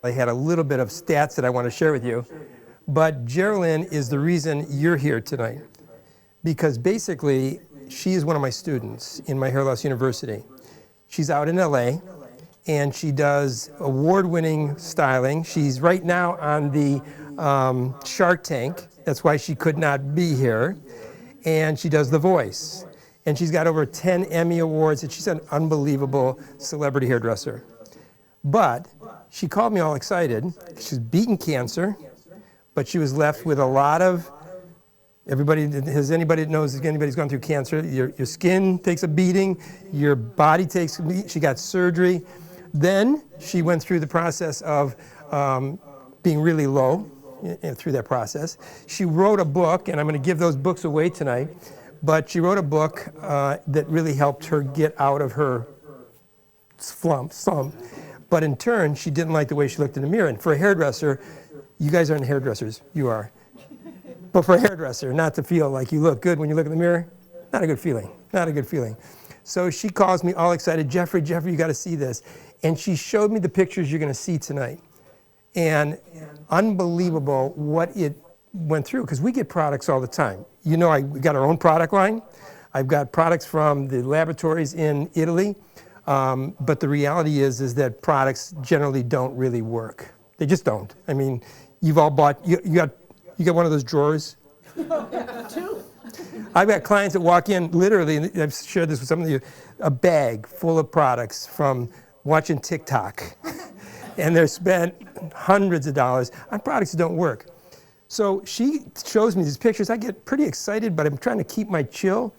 I had a little bit of stats that I want to share with you, but Gerilyn is the reason you're here tonight, because basically she is one of my students in my hair loss university. She's out in LA and she does award-winning styling. She's right now on the Shark Tank. That's why she could not be here. And she does The Voice. And she's got over 10 Emmy Awards, and she's an unbelievable celebrity hairdresser. But she called me all excited. She's beaten cancer, but she was left with a lot of, anybody that knows if anybody's gone through cancer, your skin takes a beating, your body takes a beating. She got surgery. Then she went through the process of being really low through that process. She wrote a book, and I'm going to give those books away tonight, but she wrote a book that really helped her get out of her slump. But in turn, she didn't like the way she looked in the mirror. And for a hairdresser, you guys aren't hairdressers, you are. But for a hairdresser, not to feel like you look good when you look in the mirror, not a good feeling, not a good feeling. So she calls me all excited, Jeffrey, you got to see this. And she showed me the pictures you're going to see tonight. And unbelievable what it went through, because we get products all the time. You know, we got our own product line. I've got products from the laboratories in Italy. But the reality is that products generally don't really work. They just don't. I mean, you've all bought, you got one of those drawers? Two. I've got clients that walk in, literally, and I've shared this with some of you, a bag full of products from watching TikTok. And they're spent hundreds of dollars on products that don't work. So she shows me these pictures. I get pretty excited, but I'm trying to keep my chill.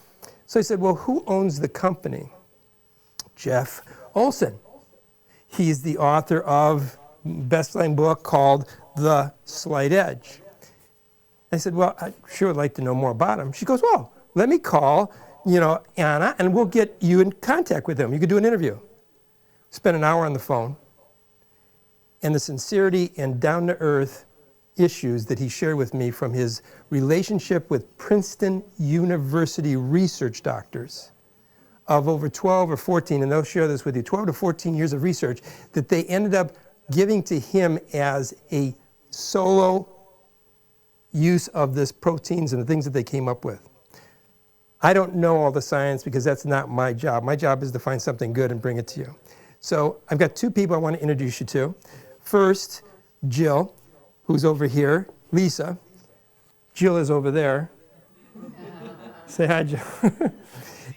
So I said, well, who owns the company? Jeff Olson. He's the author of a best-selling book called The Slight Edge. I said, well, I sure would like to know more about him. She goes, well, let me call, Anna, and we'll get you in contact with him. You could do an interview. Spent an hour on the phone. And the sincerity and down-to-earth issues that he shared with me from his relationship with Princeton University research doctors of over 12 or 14, and they'll share this with you, 12 to 14 years of research that they ended up giving to him as a solo use of this proteins and the things that they came up with. I don't know all the science because that's not my job. My job is to find something good and bring it to you. So I've got two people I want to introduce you to. First, Jill, who's over here. Lisa. Jill is over there. Say hi, Jill.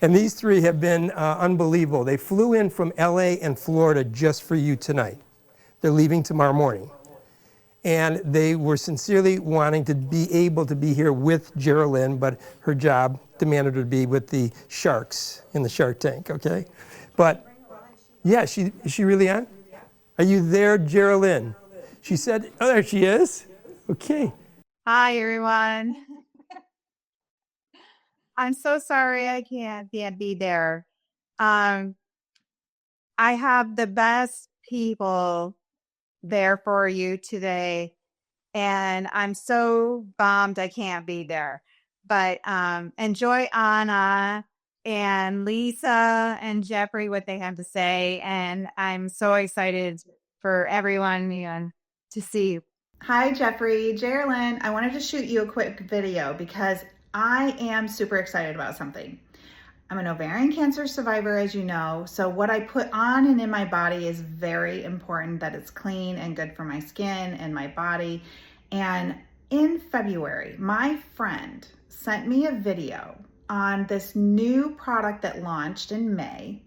And these three have been unbelievable. They flew in from LA and Florida just for you tonight. They're leaving tomorrow morning. And they were sincerely wanting to be able to be here with Gerilyn, but her job demanded her to be with the sharks in the Shark Tank, okay? But, yeah, is she really on? Are you there, Gerilyn? She said, oh, there she is. Okay. Hi, everyone. I'm so sorry I can't be there. I have the best people there for you today, and I'm so bummed I can't be there. But enjoy Anna and Lisa and Jeffrey, what they have to say, and I'm so excited for everyone to see. Hi, Jeffrey. Gerilyn, I wanted to shoot you a quick video because I am super excited about something. I'm an ovarian cancer survivor, as you know, so what I put on and in my body is very important, that it's clean and good for my skin and my body. And in February, my friend sent me a video on this new product that launched in May,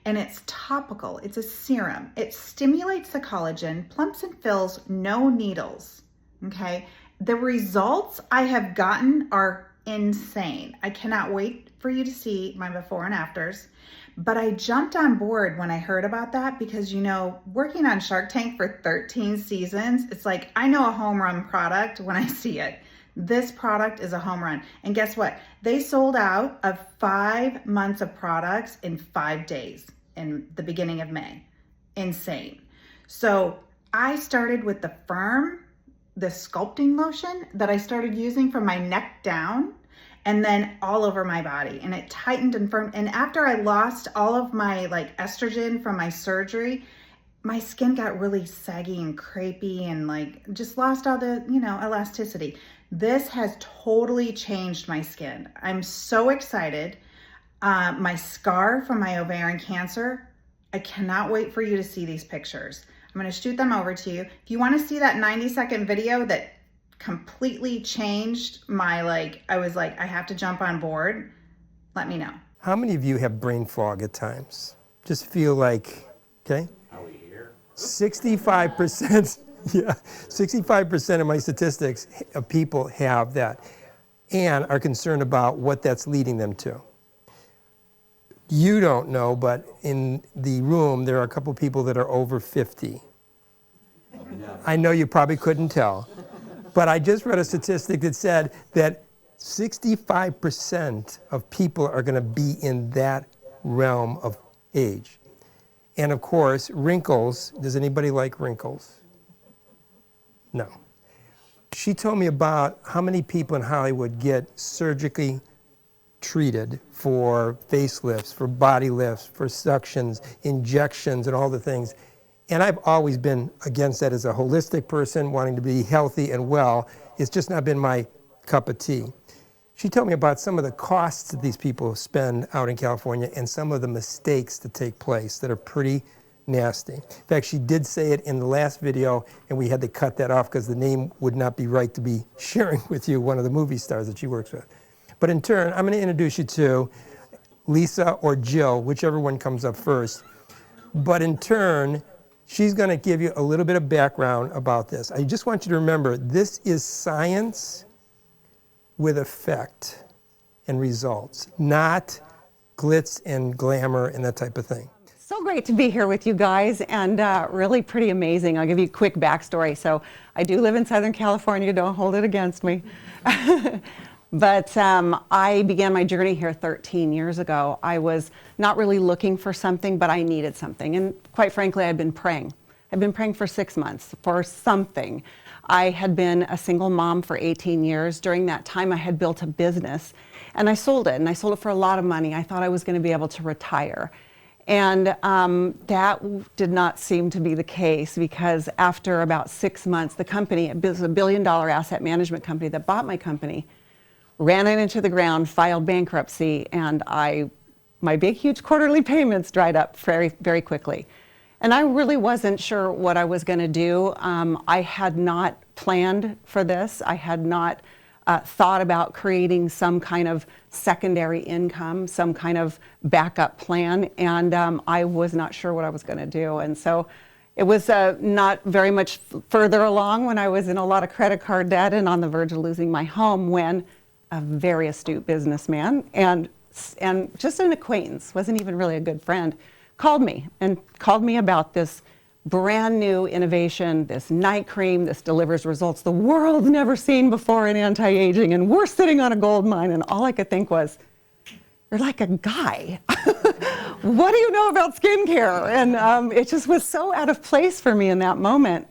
and it's topical. It's a serum. It stimulates the collagen, plumps and fills, no needles, okay? The results I have gotten are insane. I cannot wait for you to see my before and afters. But I jumped on board when I heard about that because, working on Shark Tank for 13 seasons, it's like I know a home run product when I see it. This product is a home run. And guess what? They sold out of 5 months of products in 5 days in the beginning of May. Insane. So I started with the sculpting lotion that I started using from my neck down and then all over my body, and it tightened and firmed. And after I lost all of my estrogen from my surgery, my skin got really saggy and crepey and like just lost all the, elasticity. This has totally changed my skin. I'm so excited. My scar from my ovarian cancer, I cannot wait for you to see these pictures. I'm gonna shoot them over to you. If you wanna see that 90-second video that completely changed my, I was like, I have to jump on board, let me know. How many of you have brain fog at times? Just feel like, okay? 65%, yeah, 65% of my statistics of people have that and are concerned about what that's leading them to. You don't know, but in the room, there are a couple people that are over 50. I know you probably couldn't tell, but I just read a statistic that said that 65% of people are going to be in that realm of age. And of course, wrinkles. Does anybody like wrinkles? No. She told me about how many people in Hollywood get surgically treated for facelifts, for body lifts, for suctions, injections, and all the things. And I've always been against that as a holistic person, wanting to be healthy and well. It's just not been my cup of tea. She told me about some of the costs that these people spend out in California and some of the mistakes that take place that are pretty nasty. In fact, she did say it in the last video, and we had to cut that off because the name would not be right to be sharing with you one of the movie stars that she works with. But in turn, I'm going to introduce you to Lisa or Jill, whichever one comes up first. But in turn, she's going to give you a little bit of background about this. I just want you to remember, this is science with effect and results, not glitz and glamour and that type of thing. So great to be here with you guys, and really pretty amazing. I'll give you a quick backstory. So I do live in Southern California, don't hold it against me. But I began my journey here 13 years ago. I was not really looking for something, but I needed something. And quite frankly, I'd been praying. I'd been praying for 6 months for something. I had been a single mom for 18 years. During that time, I had built a business, and I sold it, and I sold it for a lot of money. I thought I was going to be able to retire. And that did not seem to be the case, because after about 6 months, the company, it was a $1 billion asset management company that bought my company, ran it into the ground, filed bankruptcy, and my big, huge quarterly payments dried up very, very quickly. And I really wasn't sure what I was going to do. I had not planned for this. I had not thought about creating some kind of secondary income, some kind of backup plan, and I was not sure what I was going to do. And so it was not very much further along when I was in a lot of credit card debt and on the verge of losing my home, when a very astute businessman and just an acquaintance, wasn't even really a good friend, called me about this brand new innovation, this night cream. This delivers results the world's never seen before in anti-aging, and we're sitting on a gold mine. And all I could think was, you're like a guy. What do you know about skincare? And it just was so out of place for me in that moment.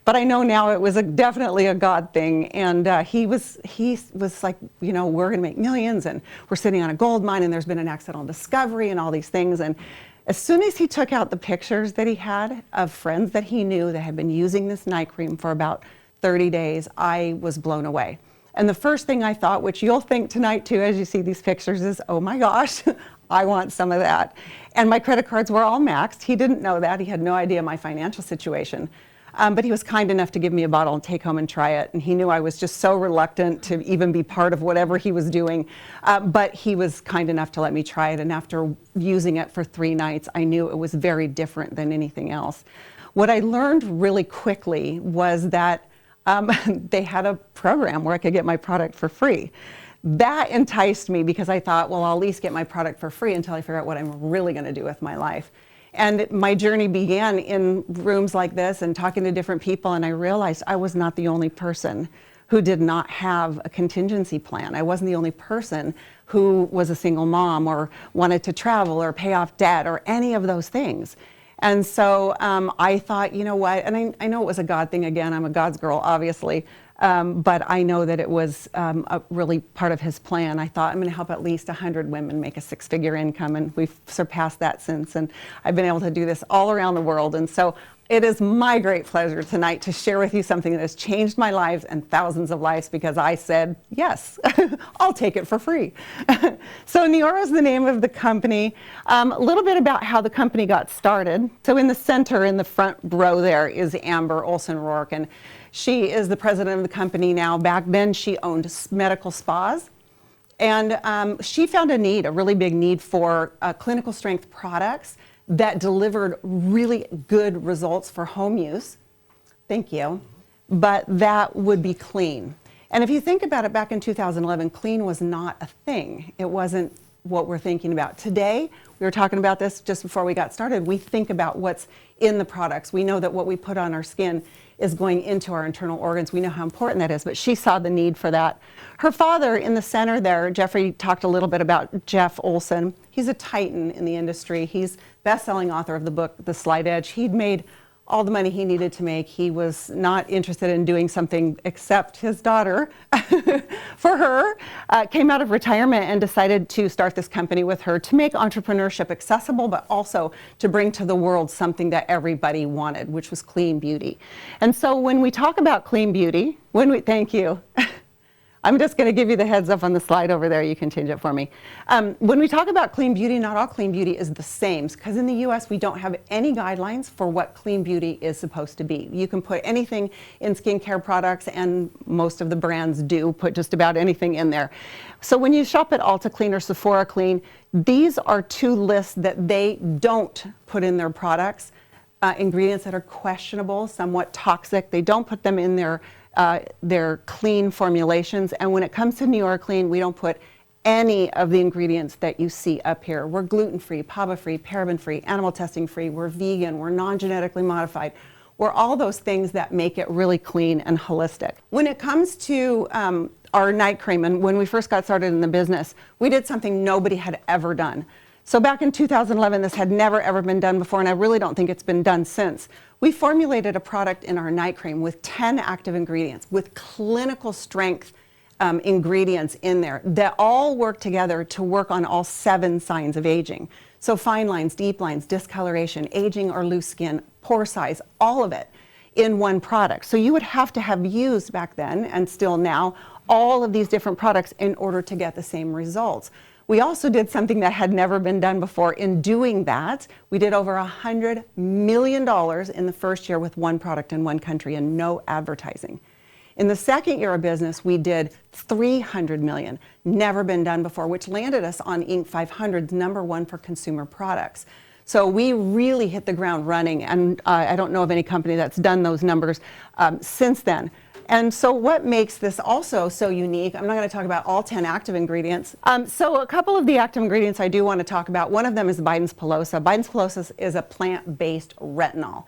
But I know now it was definitely a God thing. And he was like, we're going to make millions, and we're sitting on a gold mine, and there's been an accidental discovery and all these things. And as soon as he took out the pictures that he had of friends that he knew that had been using this night cream for about 30 days, I was blown away. And the first thing I thought, which you'll think tonight too as you see these pictures, is, oh my gosh, I want some of that. And my credit cards were all maxed. He didn't know that. He had no idea my financial situation. But he was kind enough to give me a bottle and take home and try it. And he knew I was just so reluctant to even be part of whatever he was doing. But he was kind enough to let me try it. And after using it for 3 nights, I knew it was very different than anything else. What I learned really quickly was that they had a program where I could get my product for free. That enticed me, because I thought, well, I'll at least get my product for free until I figure out what I'm really going to do with my life. And my journey began in rooms like this and talking to different people, and I realized I was not the only person who did not have a contingency plan. I wasn't the only person who was a single mom or wanted to travel or pay off debt or any of those things. And so I thought, you know what, and I know it was a God thing again, I'm a God's girl, obviously. But I know that it was a really part of his plan. I thought, I'm going to help at least 100 women make a six-figure income, and we've surpassed that since. And I've been able to do this all around the world. And so it is my great pleasure tonight to share with you something that has changed my lives and thousands of lives, because I said, yes, I'll take it for free. So Neora is the name of the company. A little bit about how the company got started. So in the center, in the front row there, is Amber Olson-Rourke, and she is the president of the company now. Back then, she owned medical spas. And she found a really big need for clinical strength products that delivered really good results for home use. Thank you. But that would be clean. And if you think about it, back in 2011, clean was not a thing. It wasn't what we're thinking about. Today, we were talking about this just before we got started, we think about what's in the products. We know that what we put on our skin is going into our internal organs. We know how important that is, but she saw the need for that. Her father in the center there, Jeffrey talked a little bit about Jeff Olson. He's a titan in the industry. He's best-selling author of the book, The Slight Edge. He'd made all the money he needed to make. He was not interested in doing something except his daughter. For her, came out of retirement and decided to start this company with her to make entrepreneurship accessible, but also to bring to the world something that everybody wanted, which was clean beauty. And so when we talk about clean beauty, thank you. I'm just going to give you the heads up on the slide over there. You can change it for me. When we talk about clean beauty, not all clean beauty is the same, because in the US we don't have any guidelines for what clean beauty is supposed to be. You can put anything in skincare products, and most of the brands do put just about anything in there. So when you shop at Ulta Clean or Sephora Clean, these are two lists that they don't put in their products. Ingredients that are questionable, somewhat toxic, they don't put them in their clean formulations. And when it comes to Neora Clean, we don't put any of the ingredients that you see up here. We're gluten-free, PABA-free, paraben-free, animal testing-free, we're vegan, we're non-genetically modified. We're all those things that make it really clean and holistic. When it comes to our night cream, and when we first got started in the business, we did something nobody had ever done. So back in 2011, this had never ever been done before, and I really don't think it's been done since. We formulated a product in our night cream with 10 active ingredients, with clinical strength ingredients in there that all work together to work on all 7 signs of aging. So fine lines, deep lines, discoloration, aging or loose skin, pore size, all of it in one product. So you would have to have used back then, and still now, all of these different products in order to get the same results. We also did something that had never been done before. In doing that, we did over $100 million in the first year with one product in one country and no advertising. In the second year of business, we did $300 million, never been done before, which landed us on Inc. 500's #1 for consumer products. So we really hit the ground running, and I don't know of any company that's done those numbers since then. And so what makes this also so unique, I'm not going to talk about all 10 active ingredients. So a couple of the active ingredients I do want to talk about. One of them is Biden's Pilosa. Biden's Pilosa is a plant-based retinol.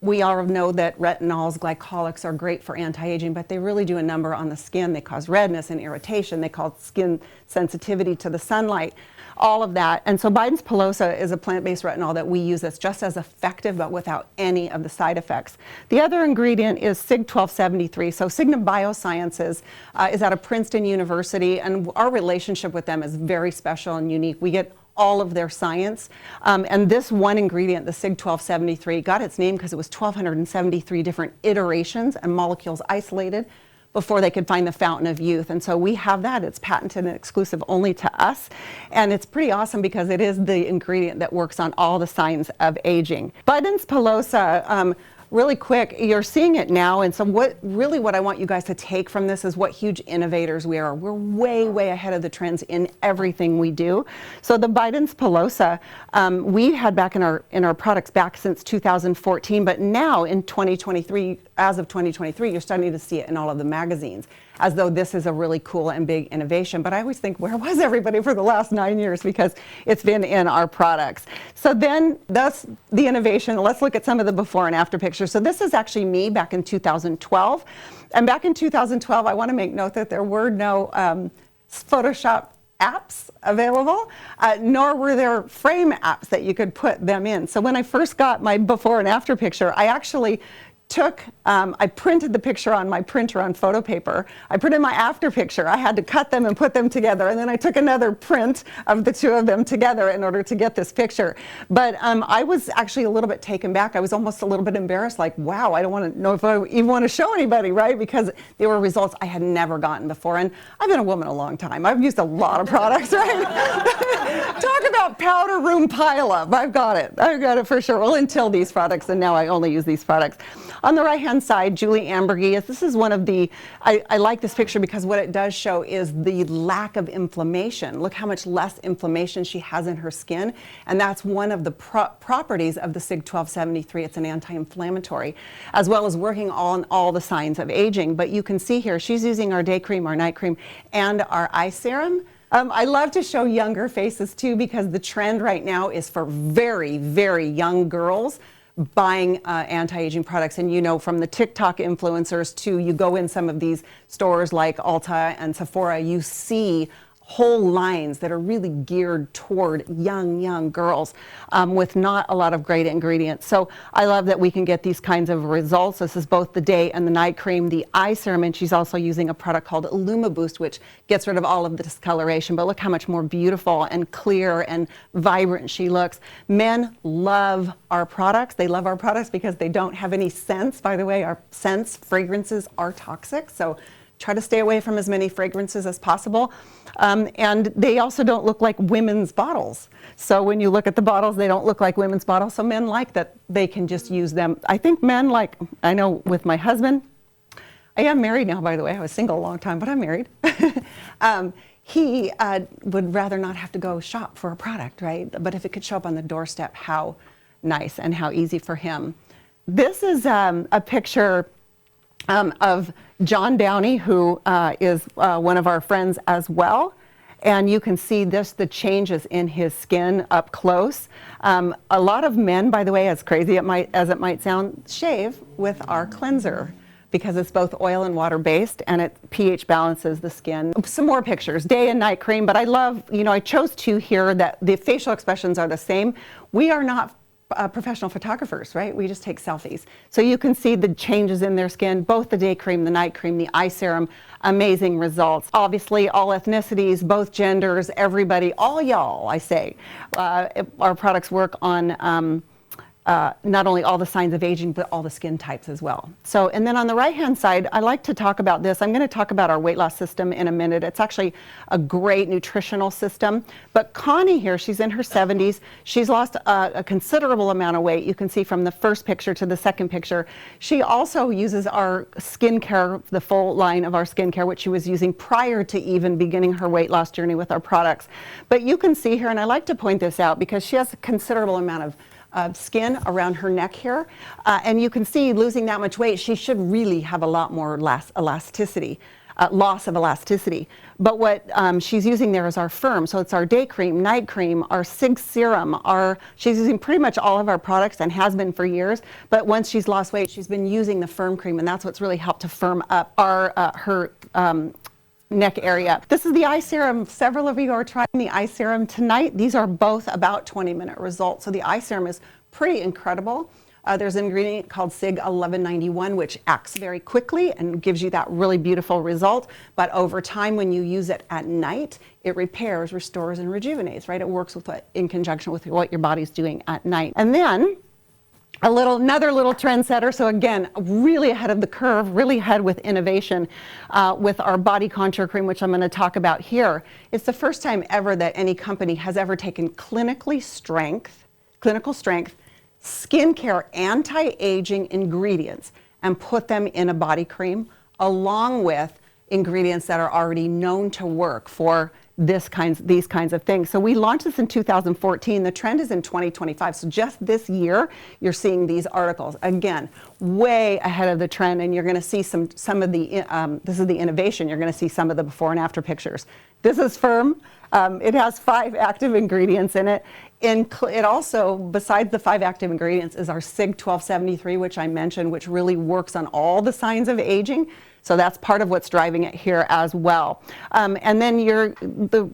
We all know that retinols, glycolics are great for anti-aging, but they really do a number on the skin. They cause redness and irritation. They cause skin sensitivity to the sunlight, all of that. And so Biden's Pilosa is a plant-based retinol that we use that's just as effective, but without any of the side effects. The other ingredient is SIG 1273. So Signum Biosciences is out of Princeton University, and our relationship with them is very special and unique. We get all of their science. And this one ingredient, the SIG 1273, got its name because it was 1,273 different iterations and molecules isolated before they could find the fountain of youth. And so we have that. It's patented and exclusive only to us. And it's pretty awesome because it is the ingredient that works on all the signs of aging. Biden's Pilosa, really quick, you're seeing it now, and so what I want you guys to take from this is what huge innovators we are. We're way, way ahead of the trends in everything we do. So the Biden's Pilosa, we had back in our products back since 2014, but now in 2023, as of 2023, you're starting to see it in all of the magazines, as though this is a really cool and big innovation. But I always think, where was everybody for the last 9 years? Because it's been in our products. So then that's the innovation. Let's look at some of the before and after pictures. So this is actually me back in 2012. And back in 2012, I want to make note that there were no Photoshop apps available, nor were there frame apps that you could put them in. So when I first got my before and after picture, I actually I printed the picture on my printer on photo paper. I printed my after picture. I had to cut them and put them together. And then I took another print of the two of them together in order to get this picture. But I was actually a little bit taken back. I was almost a little bit embarrassed, like, wow, I don't want to know if I even want to show anybody, right? Because they were results I had never gotten before. And I've been a woman a long time. I've used a lot of products, right? Talk about powder room pileup. I've got it for sure. Well, until these products, and now I only use these products. On the right-hand side, Julie Ambergis. This is one of the, I like this picture because what it does show is the lack of inflammation. Look how much less inflammation she has in her skin. And that's one of the properties of the SIG 1273. It's an anti-inflammatory, as well as working on all the signs of aging. But you can see here, she's using our day cream, our night cream, and our eye serum. I love to show younger faces too, because the trend right now is for very, very young girls buying anti-aging products. And you know, from the TikTok influencers to you go in some of these stores like Ulta and Sephora, you see whole lines that are really geared toward young girls with not a lot of great ingredients. So I love that we can get these kinds of results. This is both the day and the night cream, the eye serum, and she's also using a product called Illuma Boost, which gets rid of all of the discoloration. But look how much more beautiful and clear and vibrant she looks. Men love our products. They love our products because they don't have any scents. By the way, our scents, fragrances are toxic. So try to stay away from as many fragrances as possible. And they also don't look like women's bottles. So when you look at the bottles, they don't look like women's bottles. So men like that they can just use them. I think men like, I know with my husband, I am married now, by the way. I was single a long time, but I'm married. He would rather not have to go shop for a product, right? But if it could show up on the doorstep, how nice and how easy for him. This is a picture of John Downey, who is one of our friends as well. And you can see the changes in his skin up close. A lot of men, by the way, as crazy as it might sound, shave with our cleanser because it's both oil and water based and it pH balances the skin. Some more pictures, day and night cream, but I love, I chose two here that the facial expressions are the same. We are not professional photographers, right? We just take selfies. So you can see the changes in their skin, both the day cream, the night cream, the eye serum, amazing results. Obviously, all ethnicities, both genders, everybody, all y'all, I say. Our products work on not only all the signs of aging, but all the skin types as well. So, and then on the right-hand side, I like to talk about this. I'm going to talk about our weight loss system in a minute. It's actually a great nutritional system. But Connie here, she's in her 70s. She's lost a considerable amount of weight. You can see from the first picture to the second picture. She also uses our skincare, the full line of our skincare, which she was using prior to even beginning her weight loss journey with our products. But you can see here, and I like to point this out because she has a considerable amount of skin around her neck here. And you can see losing that much weight, she should really have a lot more loss of elasticity. But what she's using there is our firm. So it's our day cream, night cream, our SIG serum. She's using pretty much all of our products and has been for years. But once she's lost weight, she's been using the firm cream, and that's what's really helped to firm up her neck area. This is the eye serum. Several of you are trying the eye serum tonight. These are both about 20-minute results. So the eye serum is pretty incredible. There's an ingredient called SIG 1191, which acts very quickly and gives you that really beautiful result. But over time, when you use it at night, it repairs, restores, and rejuvenates, right? It works in conjunction with what your body's doing at night. And then another little trendsetter. So again, really ahead of the curve, really ahead with innovation with our body contour cream, which I'm going to talk about here. It's the first time ever that any company has ever taken clinical strength skincare anti-aging ingredients and put them in a body cream along with ingredients that are already known to work for these kinds of things. So we launched this in 2014. The trend is in 2025. So just this year, you're seeing these articles. Again, way ahead of the trend, and you're going to see some of the, this is the innovation, you're going to see some of the before and after pictures. This is firm. It has 5 active ingredients in it. It also, besides the 5 active ingredients, is our SIG 1273, which I mentioned, which really works on all the signs of aging. So that's part of what's driving it here as well. And then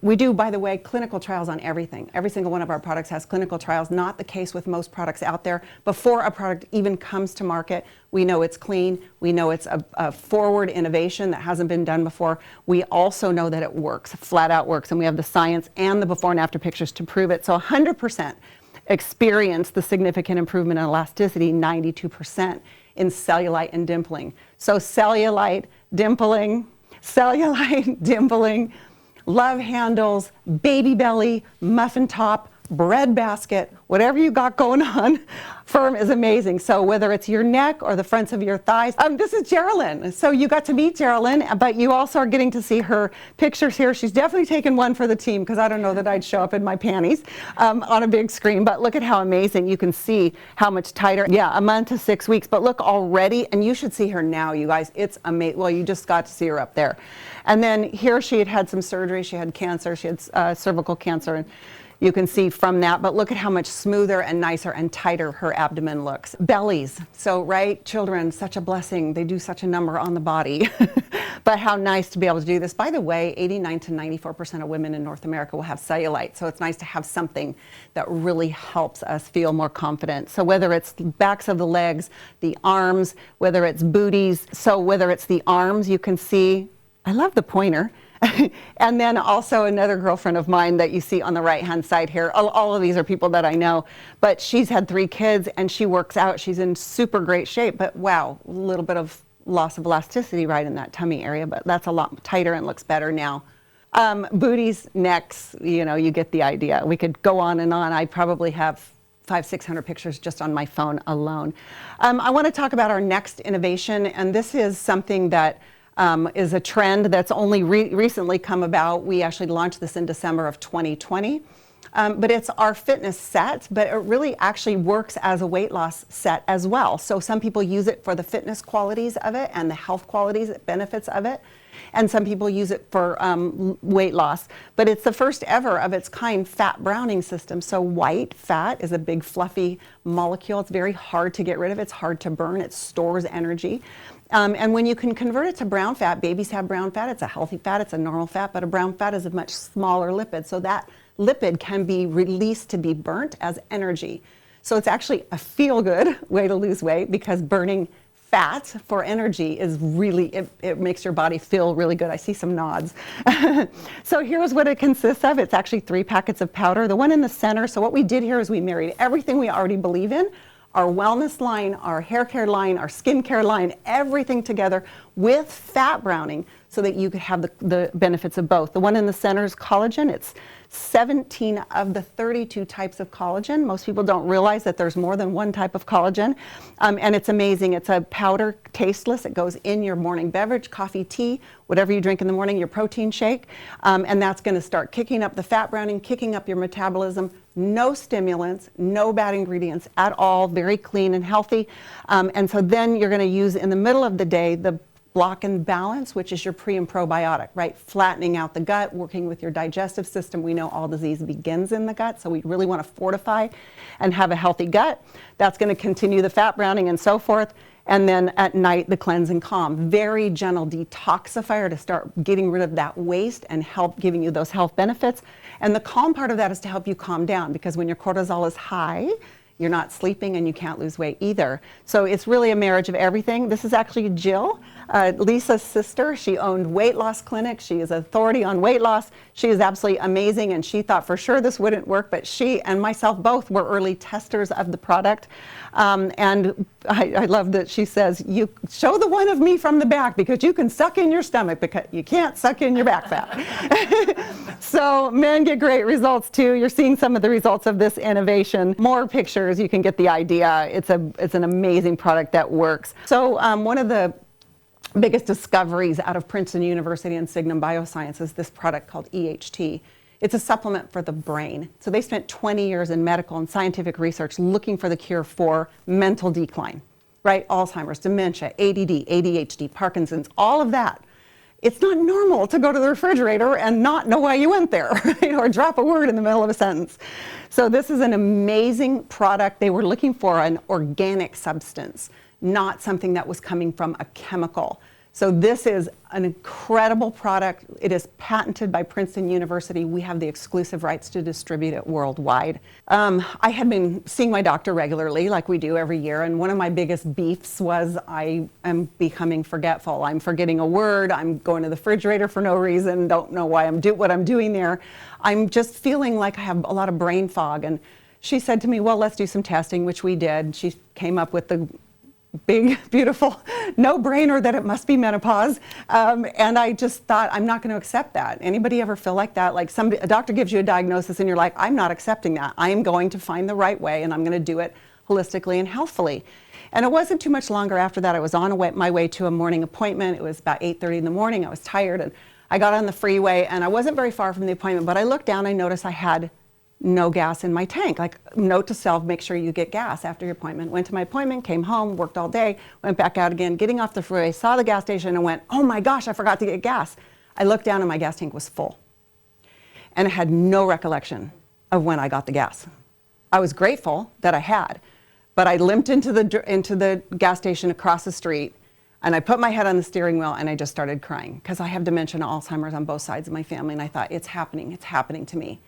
we do, by the way, clinical trials on everything. Every single one of our products has clinical trials, not the case with most products out there. Before a product even comes to market, we know it's clean. We know it's a forward innovation that hasn't been done before. We also know that it works, flat out works, and we have the science and the before and after pictures to prove it. So 100% experience the significant improvement in elasticity, 92% in cellulite and dimpling. So cellulite, dimpling, love handles, baby belly, muffin top, bread basket, whatever you got going on, Firm is amazing. So whether it's your neck or the fronts of your thighs, this is Gerilyn. So you got to meet Gerilyn, but you also are getting to see her pictures here. She's definitely taken one for the team because I don't know that I'd show up in my panties on a big screen, but look at how amazing. You can see how much tighter. Yeah, a month to 6 weeks, but look already, and you should see her now, you guys. It's amazing. Well, you just got to see her up there. And then here she had some surgery. She had cancer. She had cervical cancer. And you can see from that, but look at how much smoother and nicer and tighter her abdomen looks. Bellies, so right, children, such a blessing. They do such a number on the body, but how nice to be able to do this. By the way, 89 to 94% of women in North America will have cellulite, so it's nice to have something that really helps us feel more confident. So whether it's backs of the legs, the arms, whether it's booties, so whether it's the arms, you can see, I love the pointer. And then also another girlfriend of mine that you see on the right-hand side here. All of these are people that I know, but she's had 3 kids and she works out. She's in super great shape, but wow, a little bit of loss of elasticity right in that tummy area, but that's a lot tighter and looks better now. Booties, necks, you know, you get the idea. We could go on and on. I probably have 500-600 pictures just on my phone alone. I want to talk about our next innovation, and this is something that is a trend that's only recently come about. We actually launched this in December of 2020. But it's our fitness set, but it really actually works as a weight loss set as well. So some people use it for the fitness qualities of it and the health qualities, benefits of it. And some people use it for weight loss. But it's the first ever of its kind fat browning system. So white fat is a big fluffy molecule. It's very hard to get rid of. It's hard to burn. It stores energy. And when you can convert it to brown fat, babies have brown fat. It's a healthy fat. It's a normal fat. But a brown fat is a much smaller lipid. So that lipid can be released to be burnt as energy. So it's actually a feel-good way to lose weight because burning fat for energy is really, it makes your body feel really good. I see some nods. So here's what it consists of. It's actually 3 packets of powder. The one in the center, so what we did here is we married everything we already believe in, our wellness line, our hair care line, our skin care line, everything together with fat browning so that you could have the benefits of both. The one in the center is collagen. It's 17 of the 32 types of collagen. Most people don't realize that there's more than one type of collagen. And it's amazing. It's a powder, tasteless. It goes in your morning beverage, coffee, tea, whatever you drink in the morning, your protein shake. And that's going to start kicking up the fat browning, kicking up your metabolism. No stimulants, no bad ingredients at all, very clean and healthy. And so then you're going to use in the middle of the day the block and balance, which is your pre and probiotic, right? Flattening out the gut, working with your digestive system. We know all disease begins in the gut, so we really want to fortify and have a healthy gut. That's going to continue the fat browning and so forth. And then at night, the cleanse and calm. Very gentle detoxifier to start getting rid of that waste and help giving you those health benefits. And the calm part of that is to help you calm down because when your cortisol is high, you're not sleeping and you can't lose weight either. So it's really a marriage of everything. This is actually Jill, Lisa's sister. She owned weight loss clinics. She is an authority on weight loss. She is absolutely amazing and she thought for sure this wouldn't work, but she and myself both were early testers of the product. And I love that she says, you show the one of me from the back because you can suck in your stomach because you can't suck in your back fat. So men get great results too. You're seeing some of the results of this innovation. More pictures, you can get the idea. It's an amazing product that works. So one of the biggest discoveries out of Princeton University and Signum Bioscience is this product called EHT. It's a supplement for the brain. So they spent 20 years in medical and scientific research looking for the cure for mental decline, right? Alzheimer's, dementia, ADD, ADHD, Parkinson's, all of that It's not normal to go to the refrigerator and not know why you went there, right? Or drop a word in the middle of a sentence. So this is an amazing product. They were looking for an organic substance, not something that was coming from a chemical. So this is an incredible product. It is patented by Princeton University. We have the exclusive rights to distribute it worldwide. I had been seeing my doctor regularly, like we do every year, and one of my biggest beefs was I am becoming forgetful. I'm forgetting a word, I'm going to the refrigerator for no reason, don't know why what I'm doing there. I'm just feeling like I have a lot of brain fog. And she said to me, well, let's do some testing, which we did. She came up with the big, beautiful no-brainer that it must be menopause. And I just thought, I'm not going to accept that. Anybody ever feel like that? Like a doctor gives you a diagnosis and you're like, I'm not accepting that. I am going to find the right way and I'm going to do it holistically and healthfully. And it wasn't too much longer after that. I was on my way to a morning appointment. It was about 8:30 in the morning. I was tired and I got on the freeway and I wasn't very far from the appointment, but I looked down, I noticed I had no gas in my tank. Like, note to self, make sure you get gas after your appointment. Went to my appointment, came home, worked all day, went back out again, getting off the freeway, saw the gas station and went, oh my gosh, I forgot to get gas. I looked down and my gas tank was full. And I had no recollection of when I got the gas. I was grateful that I had, but I limped into the gas station across the street and I put my head on the steering wheel and I just started crying because I have dementia and Alzheimer's on both sides of my family, and I thought, it's happening to me.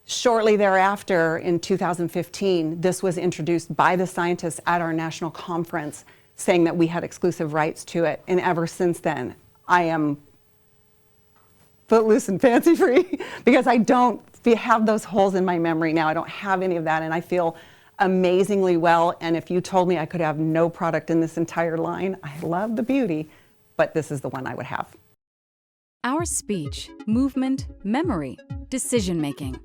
Shortly thereafter, in 2015, this was introduced by the scientists at our national conference, saying that we had exclusive rights to it. And ever since then, I am footloose and fancy free because I don't have those holes in my memory now. I don't have any of that, and I feel amazingly well. And if you told me I could have no product in this entire line, I love the beauty, but this is the one I would have. Our speech, movement, memory, decision-making.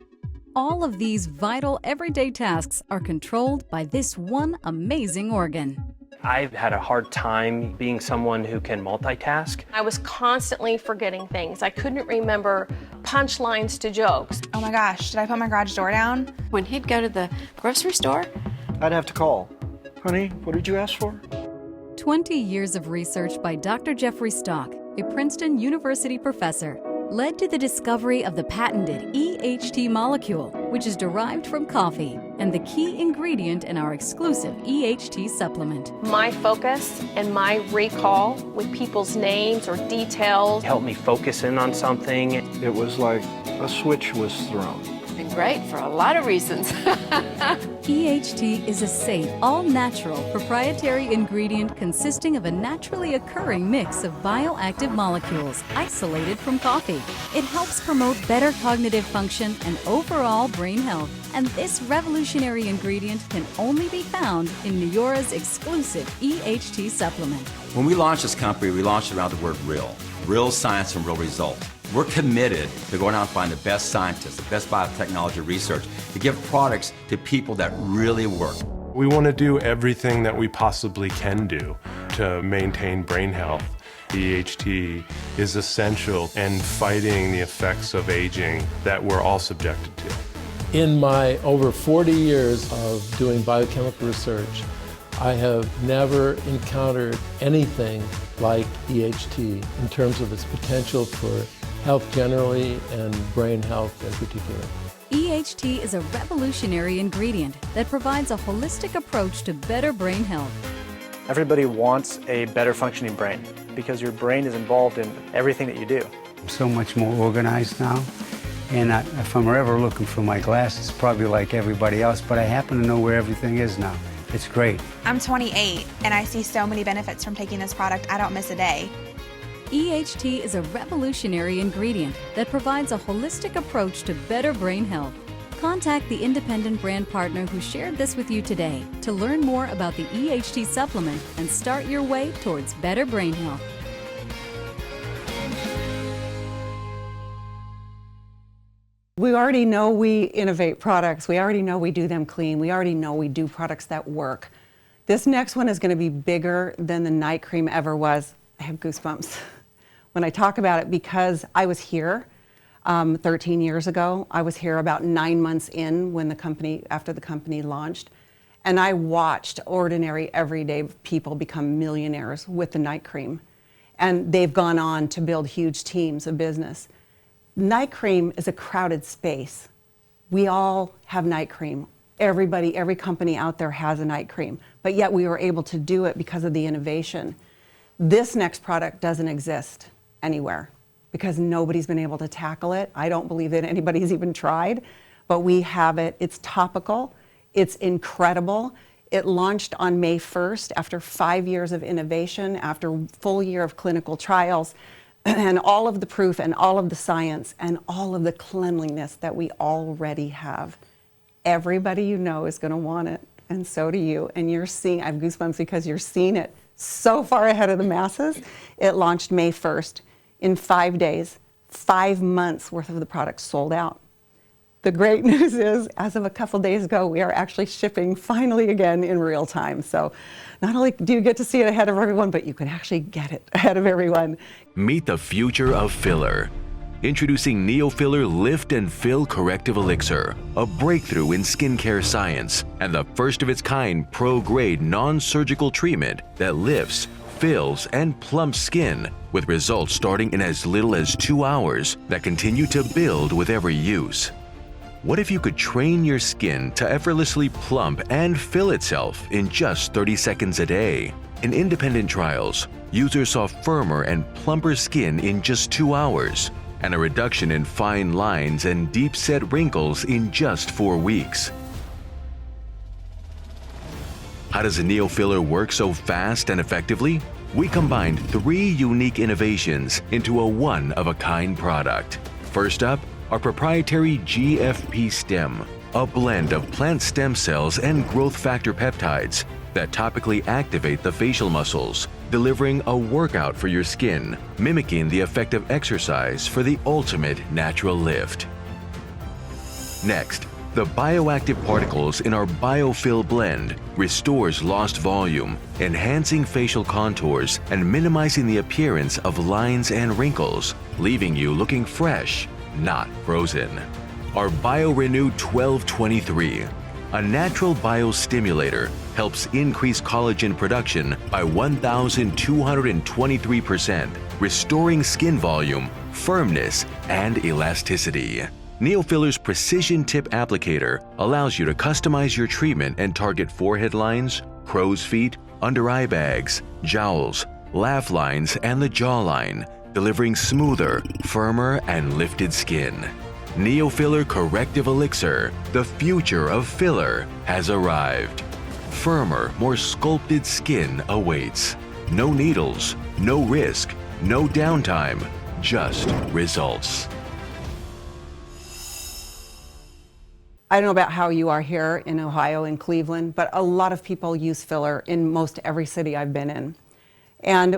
All of these vital everyday tasks are controlled by this one amazing organ. I've had a hard time being someone who can multitask. I was constantly forgetting things. I couldn't remember punchlines to jokes. Oh my gosh, did I put my garage door down? When he'd go to the grocery store, I'd have to call. Honey, what did you ask for? 20 years of research by Dr. Jeffrey Stock, a Princeton University professor, led to the discovery of the patented EHT molecule, which is derived from coffee and the key ingredient in our exclusive EHT supplement. My focus and my recall with people's names or details Helped me focus in on something. It was like a switch was thrown. been great for a lot of reasons. EHT is a safe, all-natural, proprietary ingredient consisting of a naturally occurring mix of bioactive molecules isolated from coffee. It helps promote better cognitive function and overall brain health. And this revolutionary ingredient can only be found in Neora's exclusive EHT supplement. When we launched this company, we launched around the word real science and real results. We're committed to going out and find the best scientists, the best biotechnology research, to give products to people that really work. We want to do everything that we possibly can do to maintain brain health. EHT is essential in fighting the effects of aging that we're all subjected to. In my over 40 years of doing biochemical research, I have never encountered anything like EHT in terms of its potential for health generally and brain health in particular. EHT is a revolutionary ingredient that provides a holistic approach to better brain health. Everybody wants a better functioning brain because your brain is involved in everything that you do. I'm so much more organized now, and if I'm ever looking for my glasses, probably like everybody else, but I happen to know where everything is now. It's great. I'm 28 and I see so many benefits from taking this product. I don't miss a day. EHT is a revolutionary ingredient that provides a holistic approach to better brain health. Contact the independent brand partner who shared this with you today to learn more about the EHT supplement and start your way towards better brain health. We already know we innovate products. We already know we do them clean. We already know we do products that work. This next one is going to be bigger than the night cream ever was. I have goosebumps when I talk about it because I was here 13 years ago. I was here about 9 months in when after the company launched, and I watched ordinary, everyday people become millionaires with the night cream. And they've gone on to build huge teams of business. Night cream is a crowded space. We all have night cream. Everybody, every company out there has a night cream, but yet we were able to do it because of the innovation. This next product doesn't exist anywhere because nobody's been able to tackle it. I don't believe that anybody's even tried, but we have it. It's topical. It's incredible. It launched on May 1st after 5 years of innovation, after a full year of clinical trials, and all of the proof and all of the science and all of the cleanliness that we already have. Everybody you know is going to want it, and so do you. And you're seeing, I have goosebumps because you're seeing it so far ahead of the masses. It launched May 1st. In 5 days, 5 months worth of the product sold out. The great news is, as of a couple days ago, we are actually shipping finally again in real time. So not only do you get to see it ahead of everyone, but you can actually get it ahead of everyone. Meet the future of filler. Introducing NeoFiller Lift and Fill Corrective Elixir, a breakthrough in skincare science and the first of its kind pro-grade non-surgical treatment that lifts, fills, and plumps skin with results starting in as little as 2 hours that continue to build with every use. What if you could train your skin to effortlessly plump and fill itself in just 30 seconds a day? In independent trials, users saw firmer and plumper skin in just 2 hours and a reduction in fine lines and deep-set wrinkles in just 4 weeks. How does a NeoFiller work so fast and effectively? We combined 3 unique innovations into a one-of-a-kind product. First up, our proprietary GFP stem, a blend of plant stem cells and growth factor peptides that topically activate the facial muscles, delivering a workout for your skin, mimicking the effect of exercise for the ultimate natural lift. Next, the bioactive particles in our BioFill blend restores lost volume, enhancing facial contours and minimizing the appearance of lines and wrinkles, leaving you looking fresh, not frozen. Our BioRenew 1223, a natural biostimulator, helps increase collagen production by 1,223%, restoring skin volume, firmness, and elasticity. NeoFiller's precision tip applicator allows you to customize your treatment and target forehead lines, crow's feet, under eye bags, jowls, laugh lines, and the jawline, delivering smoother, firmer, and lifted skin. NeoFiller Corrective Elixir, the future of filler, has arrived. Firmer, more sculpted skin awaits. No needles, no risk, no downtime, just results. I don't know about how you are here in Ohio, in Cleveland, but a lot of people use filler in most every city I've been in. And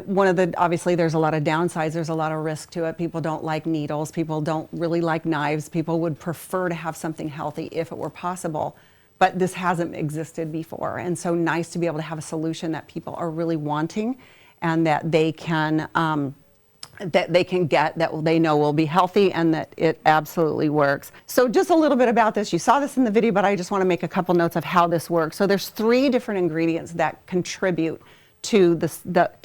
obviously there's a lot of downsides, there's a lot of risk to it. People don't like needles, people don't really like knives, people would prefer to have something healthy if it were possible. But this hasn't existed before. And so nice to be able to have a solution that people are really wanting and that they can get, that they know will be healthy and that it absolutely works. So just a little bit about this. You saw this in the video, but I just want to make a couple notes of how this works. So there's 3 different ingredients that contribute to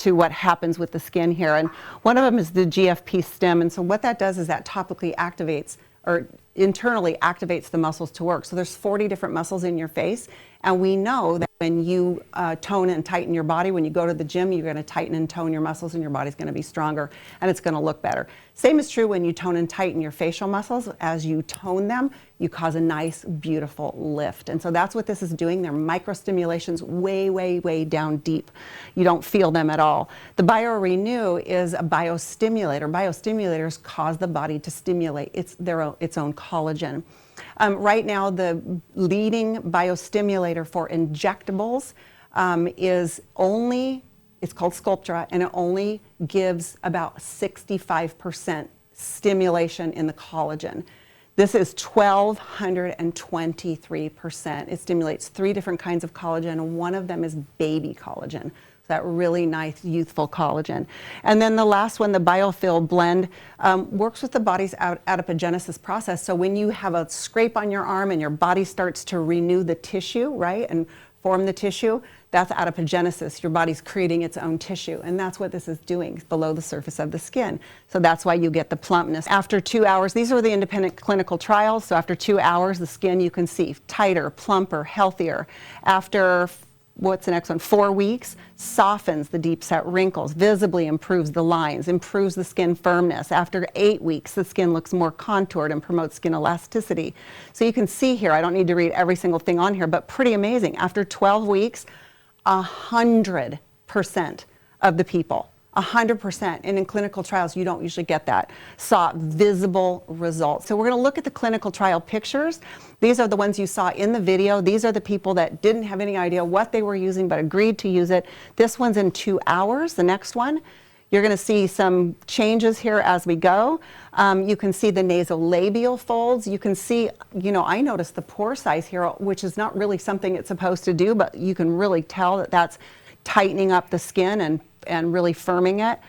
what happens with the skin here. And one of them is the GFP stem. And so what that does is that topically activates or internally activates the muscles to work. So there's 40 different muscles in your face. And we know that when you tone and tighten your body, when you go to the gym, you're going to tighten and tone your muscles and your body's going to be stronger and it's going to look better. Same is true when you tone and tighten your facial muscles. As you tone them, you cause a nice, beautiful lift. And so that's what this is doing. They're microstimulations way, way, way down deep. You don't feel them at all. The BioRenew is a biostimulator. Biostimulators cause the body to stimulate its own collagen. Right now, the leading biostimulator for injectables it's called Sculptra, and it only gives about 65% stimulation in the collagen. This is 1,223%. It stimulates 3 different kinds of collagen, and one of them is baby collagen. That really nice, youthful collagen. And then the last one, the BioFill blend, works with the body's adipogenesis process. So when you have a scrape on your arm and your body starts to renew the tissue, right, and form the tissue, that's adipogenesis. Your body's creating its own tissue, and that's what this is doing below the surface of the skin. So that's why you get the plumpness. After 2 hours, these are the independent clinical trials, so after 2 hours, the skin you can see tighter, plumper, healthier. After what's the next one? 4 weeks, softens the deep set wrinkles, visibly improves the lines, improves the skin firmness. After 8 weeks, the skin looks more contoured and promotes skin elasticity. So you can see here, I don't need to read every single thing on here, but pretty amazing. After 12 weeks, 100% of the people, 100%, and in clinical trials you don't usually get that, saw visible results. So we're going to look at the clinical trial pictures. These are the ones you saw in the video. These are the people that didn't have any idea what they were using but agreed to use it. This one's in 2 hours. The next one, you're going to see some changes here as we go. You can see the nasolabial folds. You can see, you know, I noticed the pore size here, which is not really something it's supposed to do, but you can really tell that that's tightening up the skin and really firming it.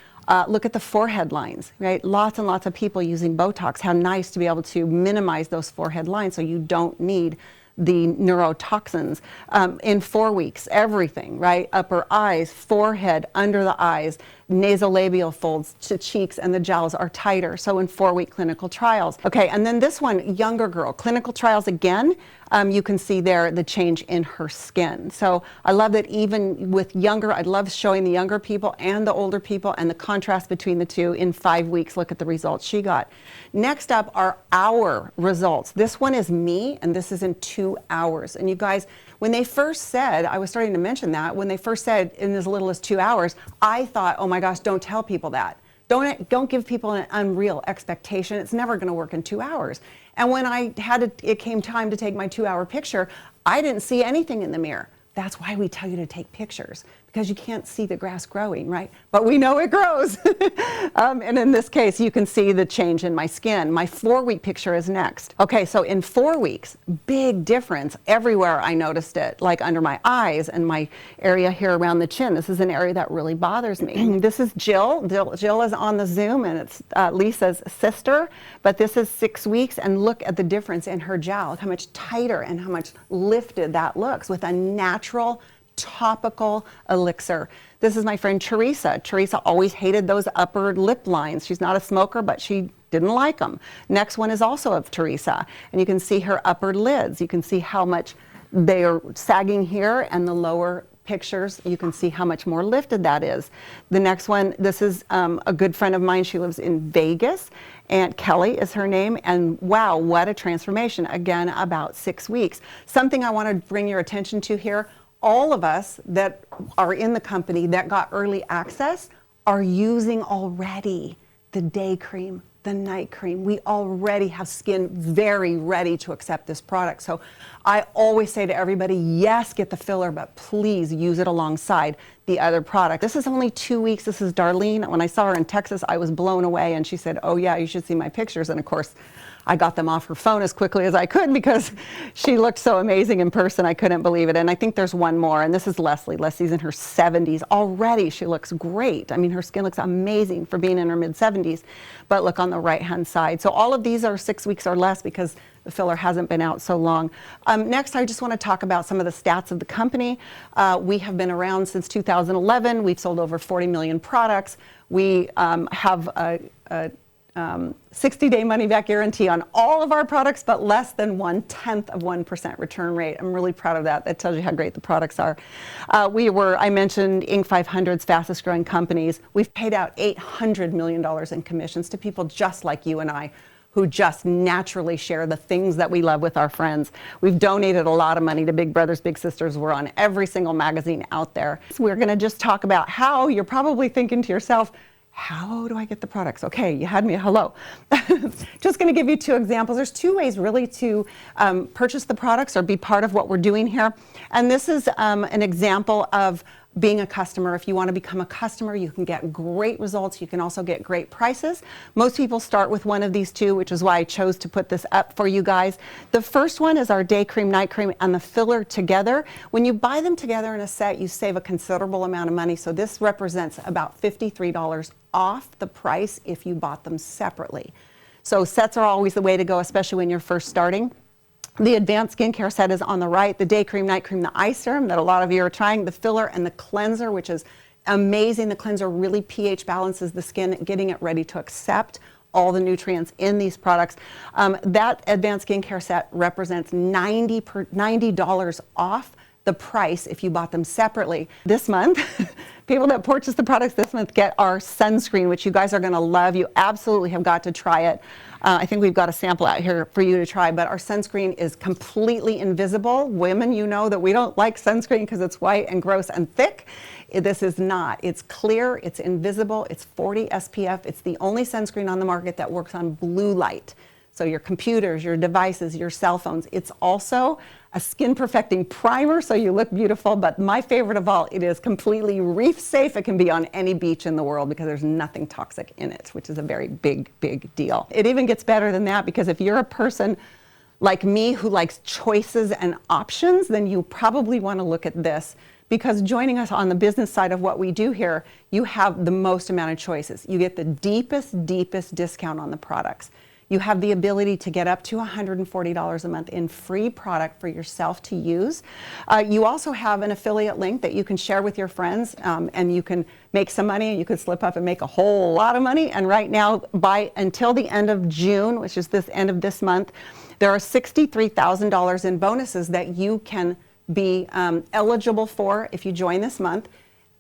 Look at the forehead lines, right? Lots and lots of people using Botox. How nice to be able to minimize those forehead lines so you don't need the neurotoxins. In 4 weeks, everything, right? Upper eyes, forehead, under the eyes, nasolabial folds to cheeks, and the jowls are tighter. So in 4-week clinical trials. Okay, and then this one, younger girl, clinical trials again. You can see there the change in her skin. So I love that even with younger, I love showing the younger people and the older people and the contrast between the two. In 5 weeks, look at the results she got. Next up are our results. This one is me, and this is in 2 hours. And you guys, when they first said, I was starting to mention that, when they first said in as little as 2 hours, I thought, oh my gosh, don't tell people that. Don't give people an unreal expectation. It's never going to work in 2 hours. And when it came time to take my 2-hour picture, I didn't see anything in the mirror. That's why we tell you to take pictures, because you can't see the grass growing, right? But we know it grows. And in this case, you can see the change in my skin. My 4-week picture is next. Okay, so in 4 weeks, big difference everywhere. I noticed it, like under my eyes and my area here around the chin. This is an area that really bothers me. This is Jill. Jill is on the Zoom, and it's Lisa's sister. But this is 6 weeks, and look at the difference in her jowl. Look how much tighter and how much lifted that looks with a natural topical elixir. This is my friend Teresa. Teresa always hated those upper lip lines. She's not a smoker, but she didn't like them. Next one is also of Teresa, and you can see her upper lids. You can see how much they are sagging here, and the lower pictures, you can see how much more lifted that is. The next one, this is a good friend of mine. She lives in Vegas. Aunt Kelly is her name, and wow, what a transformation. Again, about 6 weeks. Something I want to bring your attention to here, all of us that are in the company that got early access are using already the day cream, the night cream. We already have skin very ready to accept this product. So I always say to everybody, yes, get the filler, but please use it alongside the other product. This is only 2 weeks. This is Darlene. When I saw her in Texas, I was blown away, and she said, oh yeah, you should see my pictures. And of course, I got them off her phone as quickly as I could because she looked so amazing in person. I couldn't believe it. And I think there's one more, and this is Leslie. Leslie's in her 70s. Already she looks great. I mean, her skin looks amazing for being in her mid-70s. But look on the right-hand side. So all of these are 6 weeks or less because the filler hasn't been out so long. Next, I just want to talk about some of the stats of the company. We have been around since 2011. We've sold over 40 million products. We have a 60-day money-back guarantee on all of our products, but less than 0.1% return rate. I'm really proud of that. That tells you how great the products are. I mentioned Inc. 500's fastest-growing companies. We've paid out $800 million in commissions to people just like you and I, who just naturally share the things that we love with our friends. We've donated a lot of money to Big Brothers Big Sisters. We're on every single magazine out there. So we're going to just talk about how you're probably thinking to yourself, how do I get the products? Okay, you had me at hello. Just going to give you 2 examples. There's 2 ways really to purchase the products or be part of what we're doing here. And this is an example of being a customer. If you want to become a customer, you can get great results. You can also get great prices. Most people start with one of these 2, which is why I chose to put this up for you guys. The first one is our day cream, night cream, and the filler together. When you buy them together in a set, you save a considerable amount of money. So this represents about $53 off the price if you bought them separately. So sets are always the way to go, especially when you're first starting. The advanced skincare set is on the right, the day cream, night cream, the eye serum that a lot of you are trying, the filler and the cleanser, which is amazing. The cleanser really pH balances the skin, getting it ready to accept all the nutrients in these products. That advanced skincare set represents $90 off the price if you bought them separately. This month, people that purchase the products this month get our sunscreen, which you guys are gonna love. You absolutely have got to try it. I think we've got a sample out here for you to try, but our sunscreen is completely invisible. Women, you know that we don't like sunscreen because it's white and gross and thick. This is not. It's clear, it's invisible, it's 40 SPF. It's the only sunscreen on the market that works on blue light. So your computers, your devices, your cell phones. It's also a skin perfecting primer, so you look beautiful, but my favorite of all, it is completely reef safe. It can be on any beach in the world because there's nothing toxic in it, which is a very big, big deal. It even gets better than that because if you're a person like me who likes choices and options, then you probably want to look at this, because joining us on the business side of what we do here, you have the most amount of choices. You get the deepest discount on the products. You have the ability to get up to $140 a month in free product for yourself to use. You also have an affiliate link that you can share with your friends, and you can make some money, and you could slip up and make a whole lot of money. And right now, until the end of June, which is this end of this month, there are $63,000 in bonuses that you can be eligible for if you join this month.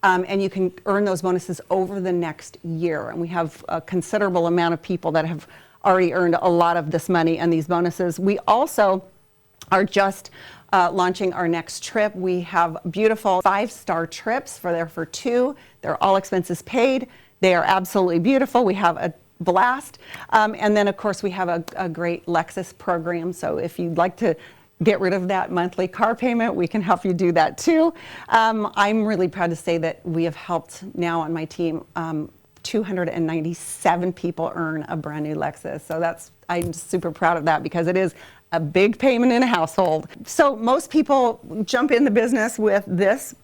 And you can earn those bonuses over the next year. And we have a considerable amount of people that have already earned a lot of this money and these bonuses. We also are just launching our next trip. We have beautiful 5-star trips for 2. They're all expenses paid. They are absolutely beautiful. We have a blast. And then of course we have a great Lexus program. So if you'd like to get rid of that monthly car payment, we can help you do that too. I'm really proud to say that we have helped now on my team 297 people earn a brand new Lexus. So I'm super proud of that because it is a big payment in a household. So most people jump in the business with this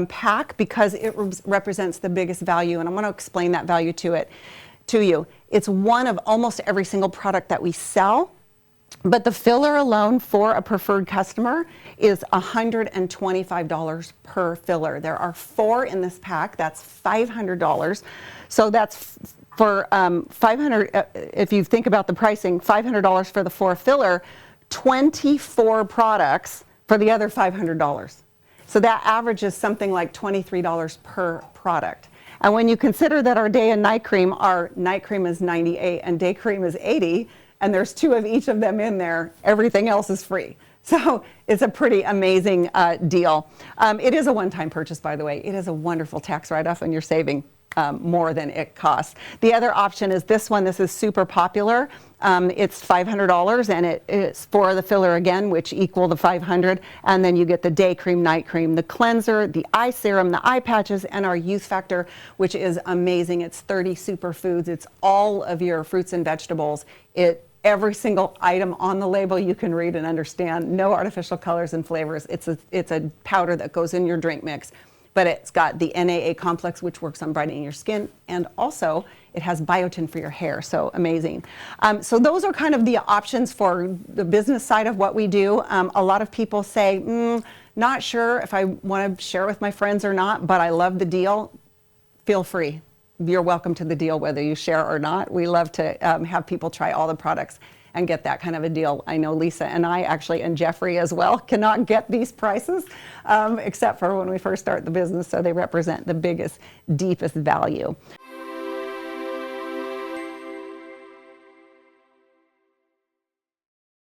pack because it represents the biggest value, and I'm going to explain that value to you. It's one of almost every single product that we sell. But the filler alone for a preferred customer is $125 per filler. There are 4 in this pack. That's $500. So that's for $500. If you think about the pricing, $500 for the 4 filler, 24 products for the other $500. So that averages something like $23 per product. And when you consider that our day and night cream is $98 and day cream is $80, and there's 2 of each of them in there, everything else is free. So it's a pretty amazing deal. It is a one-time purchase, by the way. It is a wonderful tax write-off, and you're saving more than it costs. The other option is this one. This is super popular. It's $500, and it is for the filler again, which equal the $500. And then you get the day cream, night cream, the cleanser, the eye serum, the eye patches, and our youth factor, which is amazing. It's 30 superfoods. It's all of your fruits and vegetables. Every single item on the label you can read and understand. No artificial colors and flavors. It's a powder that goes in your drink mix, but it's got the NAA complex, which works on brightening your skin, and also it has biotin for your hair. So amazing. So those are kind of the options for the business side of what we do. A lot of people say, not sure if I want to share with my friends or not, but I love the deal. Feel free. You're welcome to the deal whether you share or not. We love to have people try all the products and get that kind of a deal. I know Lisa and I actually, and Jeffrey as well, cannot get these prices except for when we first start the business, so they represent the biggest, deepest value.